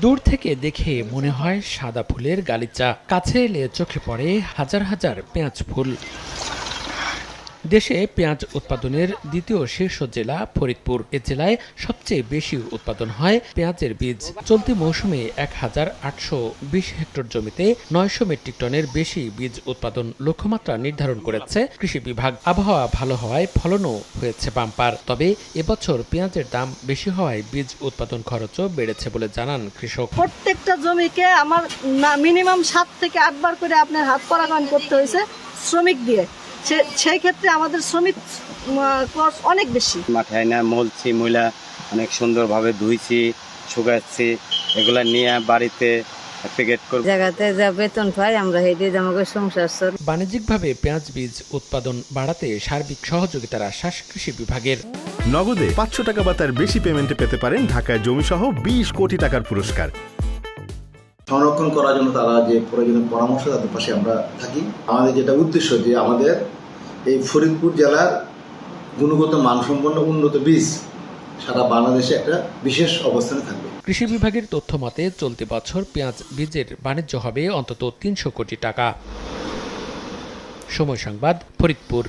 দূর থেকে দেখে মনে হয় সাদা ফুলের গালিচা, কাছে এলে চোখে পড়ে হাজার হাজার পেঁয়াজ ফুল। দেশে পেঁয়াজ উৎপাদনের দ্বিতীয় শীর্ষ জেলা ফরিদপুর। এ জেলায় সবচেয়ে বেশি উৎপাদন হয় পেঁয়াজের বীজ। চলতি মৌসুমে ১,৮২০ হেক্টর জমিতে ৯০০ মেট্রিক টনের বেশি বীজ উৎপাদন লক্ষ্যমাত্রা নির্ধারণ করেছে কৃষি বিভাগ। আবহাওয়া ভালো হওয়ায় ফলনও হয়েছে বাম্পার। তবে এবছর পেঁয়াজের দাম বেশি হওয়ায় বীজ উৎপাদন খরচও বেড়েছে বলে জানান কৃষক। প্রত্যেকটা জমিকে আমার মিনিমাম ৭ থেকে ৮ বার করে আপনার হাত পরাগায়ন করতে হয়েছে শ্রমিক দিয়ে। সেই ক্ষেত্রে আমাদের শ্রমিক খরচ অনেক বেশি। মাথায় না মলছি, ময়লা অনেক সুন্দরভাবে ধুইছি, শুকাচ্ছি, এগুলা নিয়ে বাড়িতে প্যাকেট করে জায়গাতে যা বেতন পাই আমরা হেঁটে আমাকে সংসার চলে। বাণিজ্যিকভাবে পেঁয়াজ বীজ উৎপাদন বাড়াতে সার্বিক সহযোগিতার আশ্বাস কৃষি বিভাগের। নগদে ৫০০ টাকা বা তার বেশি পেমেন্টে পেতে পারেন ঢাকায় জমিসহ ২০ কোটি টাকার পুরস্কার। সংরক্ষণ করার জন্য তারা যে প্রয়োজনীয় পরামর্শ তাদের পাশে আমরা থাকি। আমাদের যেটা উদ্দেশ্য যে আমাদের এই ফরিদপুর জেলার গুণগত মানসম্পন্ন উন্নত বীজ সারা বাংলাদেশে একটা বিশেষ অবস্থানে থাকবে। কৃষি বিভাগের তথ্য মতে চলতি বছর পেঁয়াজ বীজের বাণিজ্য হবে অন্তত ৩০০ কোটি টাকা। সময় সংবাদ, ফরিদপুর।